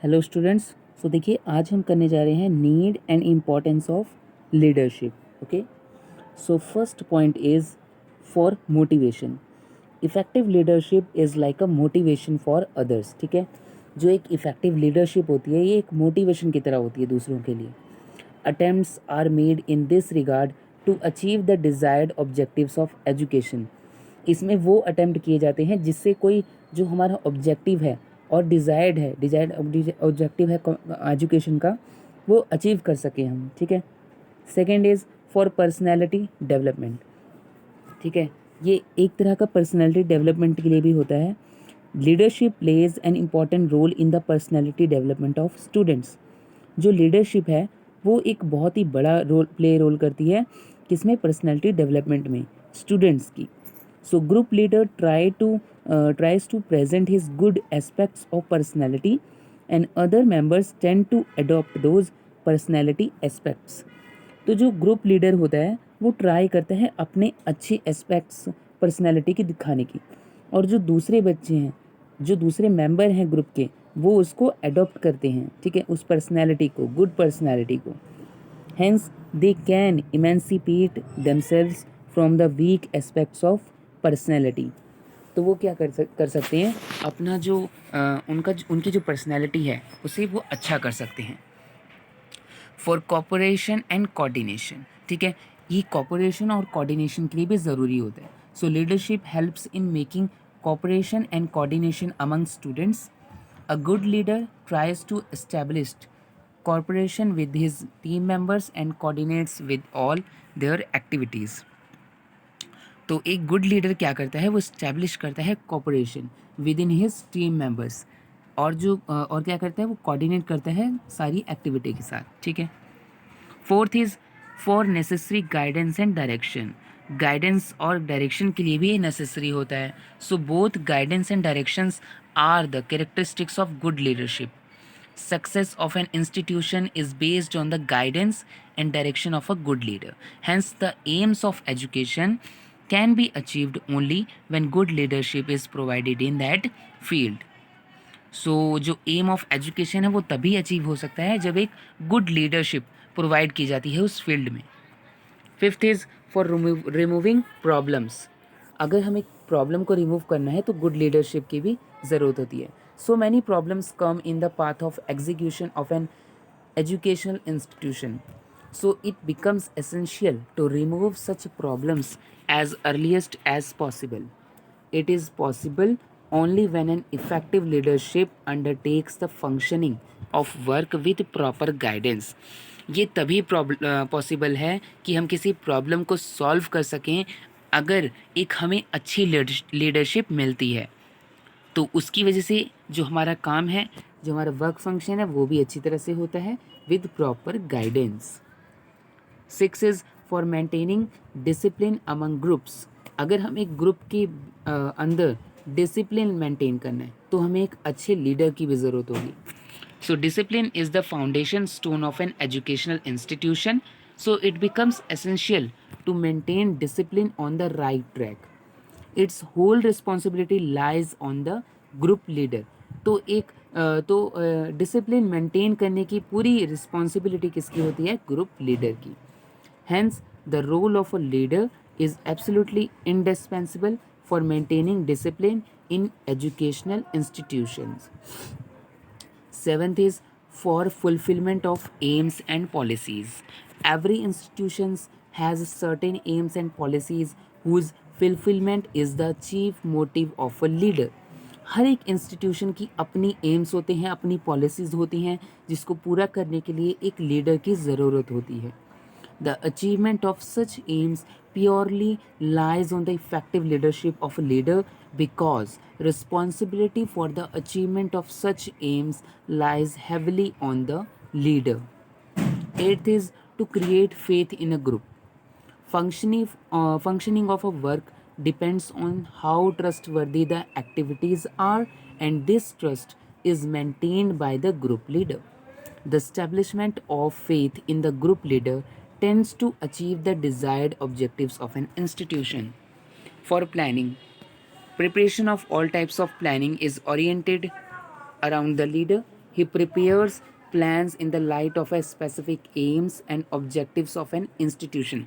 Hello students. सो देखिए आज हम करने जा रहे हैं need and importance of leadership. Okay, so first point is for motivation. Effective leadership is like a motivation for others. ठीक है, जो एक इफ़ेक्टिव लीडरशिप होती है ये एक मोटिवेशन की तरह होती है दूसरों के लिए। Attempts are made in this regard to achieve the desired objectives of education. इसमें वो अटेम्प्ट किए जाते हैं जिससे कोई जो हमारा ऑब्जेक्टिव है और डिज़ायर्ड ऑब्जेक्टिव है एजुकेशन का, वो अचीव कर सकें हम। ठीक है। Second is for personality development. ठीक है, ये एक तरह का पर्सनैलिटी डेवलपमेंट के लिए भी होता है। Leadership plays an important role in the personality development of students. जो लीडरशिप है वो एक बहुत ही बड़ा रोल करती है किसमें, पर्सनैलिटी डेवलपमेंट में, स्टूडेंट्स की। So group leader tries to present his good aspects of personality, and other members tend to adopt those personality aspects. तो जो ग्रुप लीडर होता है वो ट्राई करता है अपने अच्छे एस्पेक्ट्स पर्सनैलिटी की दिखाने की, और जो दूसरे बच्चे हैं, जो दूसरे मेंबर हैं ग्रुप के, वो उसको अडॉप्ट करते हैं। ठीक है, उस पर्सनैलिटी को, गुड पर्सनैलिटी को। Hence, they can emancipate themselves from the weak aspects of personality. तो वो क्या कर सकते हैं, अपना जो उनकी जो पर्सनैलिटी है उसे वो अच्छा कर सकते हैं। For cooperation and coordination. ठीक है, ये कॉपरेशन और कोऑर्डिनेशन के लिए भी ज़रूरी होता है। सो leadership helps in making cooperation and coordination among students. A good leader tries to establish cooperation with his team members and coordinates with all their activities. तो एक गुड लीडर क्या करता है, वो इस्टेब्लिश करता है cooperation with in his team members, और क्या करता है, वो कोऑर्डिनेट करता है सारी एक्टिविटी के साथ। ठीक है। Fourth is for necessary guidance and direction. Guidance और डायरेक्शन के लिए भी ये नेसेसरी होता है। So both guidance and directions are the characteristics of good leadership. Success of an institution is based on the guidance and direction of a good leader. Hence, the aims of education can be achieved only when good leadership is provided in that field. सो जो M of education है वो तभी achieve हो सकता है जब एक good leadership provide की जाती है उस फील्ड में। Fifth is for removing problems. अगर हमें प्रॉब्लम को रिमूव करना है तो गुड लीडरशिप की भी ज़रूरत होती है। So many problems come in the path of execution of an educational institution. So it becomes essential to remove such problems as earliest as possible. It is possible only when an effective leadership undertakes the functioning of work with proper guidance. ये तभी possible है कि हम किसी problem को solve कर सकें अगर एक हमें अच्छी लीडरशिप मिलती है। तो उसकी वजह से जो हमारा काम है, जो हमारा वर्क फंक्शन है, वो भी अच्छी तरह से होता है with proper guidance. Six is for maintaining discipline among groups. अगर हम एक ग्रुप के अंदर डिसिप्लिन मेंटेन करना है तो हमें एक अच्छे लीडर की भी ज़रूरत होगी। So discipline is the foundation stone of an educational institution. So it becomes essential to maintain discipline on the right track. It's whole responsibility lies on the group leader. तो एक डिसिप्लिन मेंटेन करने की पूरी responsibility किसकी होती है, group leader की। Hence the role of a leader is absolutely indispensable for maintaining discipline in educational institutions. Seventh is for fulfillment of aims and policies. Every institution has certain aims and policies whose fulfillment is the chief motive of a leader. हर एक institution की अपनी AIIMS होते हैं, अपनी policies होती हैं जिसको पूरा करने के लिए एक लीडर की ज़रूरत होती है. The achievement of such aims purely lies on the effective leadership of a leader, because responsibility for the achievement of such aims lies heavily on the leader. Eighth is to create faith in a group. Functioning of a work depends on how trustworthy the activities are, and this trust is maintained by the group leader. The establishment of faith in the group leader tends to achieve the desired objectives of an institution. For planning, preparation of all types of planning is oriented around the leader. He prepares plans in the light of a specific aims and objectives of an institution.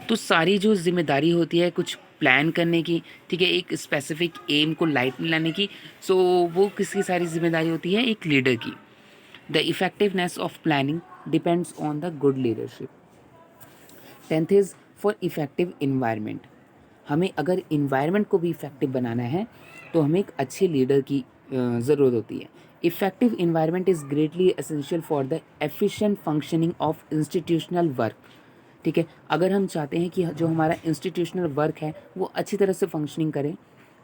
तो सारी जो जिम्मेदारी होती है कुछ plan करने की, ठीक है, एक स्पेसिफिक एम को लाइट में लाने की, सो वो किसकी सारी जिम्मेदारी होती है? एक लीडर की. The effectiveness of planning depends on the good leadership. 10th is for effective environment. हमें अगर इन्वायरमेंट को भी इफ़ेक्टिव बनाना है तो हमें एक अच्छे लीडर की ज़रूरत होती है. Effective environment is greatly essential for the efficient functioning of institutional work. ठीक है, अगर हम चाहते हैं कि जो हमारा इंस्टीट्यूशनल वर्क है वो अच्छी तरह से फंक्शनिंग करे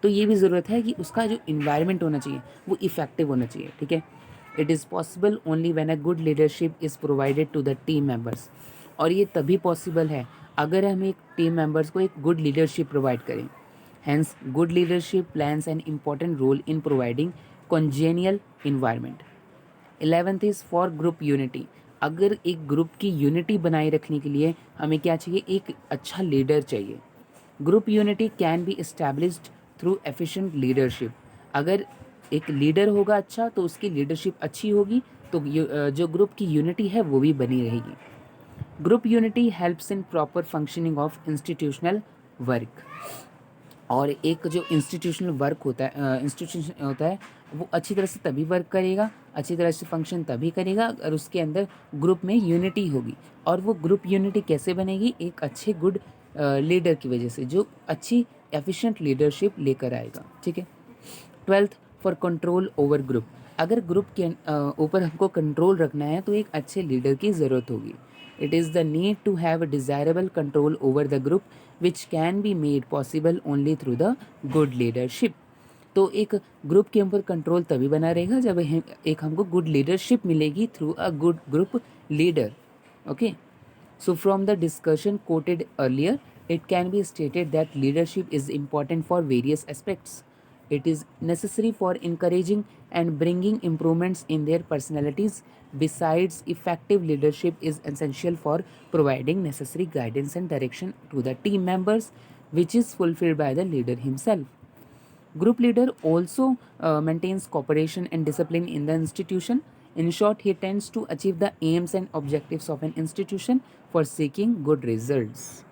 तो ये भी ज़रूरत है कि उसका जो इन्वायरमेंट होना चाहिए वो इफ़ेक्टिव होना चाहिए. ठीक है, it is possible only when a good leadership is provided to the team members. और ये तभी पॉसिबल है अगर हम एक टीम मेंबर्स को एक गुड लीडरशिप प्रोवाइड करें. Hence good leadership plans an important role in providing congenial environment. 11th is for group unity. अगर एक ग्रुप की यूनिटी बनाए रखने के लिए हमें क्या चाहिए? एक अच्छा लीडर चाहिए. Group unity can be established through efficient leadership. अगर एक लीडर होगा अच्छा तो उसकी लीडरशिप अच्छी होगी तो जो ग्रुप की यूनिटी है वो भी बनी रहेगी. Group unity helps in proper functioning of institutional work. और एक जो इंस्टीट्यूशनल वर्क होता है, इंस्टीट्यूशन होता है, वो अच्छी तरह से तभी वर्क करेगा, अच्छी तरह से फंक्शन तभी करेगा अगर उसके अंदर ग्रुप में यूनिटी होगी. और वो ग्रुप यूनिटी कैसे बनेगी? एक अच्छे गुड लीडर की वजह से जो अच्छी एफिशिएंट लीडरशिप लेकर आएगा. ठीक है. 12th for control over group. अगर ग्रुप के ऊपर हमको कंट्रोल रखना है तो एक अच्छे लीडर की ज़रूरत होगी. It is the need to have a desirable control over the group which can be made possible only through the good leadership. तो एक ग्रुप के ऊपर कंट्रोल तभी बना रहेगा जब एक हमको गुड लीडरशिप मिलेगी through a good group leader. Okay. So from the discussion quoted earlier, it can be stated that leadership is important for various aspects. It is necessary for encouraging and bringing improvements in their personalities. Besides, effective leadership is essential for providing necessary guidance and direction to the team members, which is fulfilled by the leader himself. Group leader also maintains cooperation and discipline in the institution. In short, he tends to achieve the aims and objectives of an institution for seeking good results.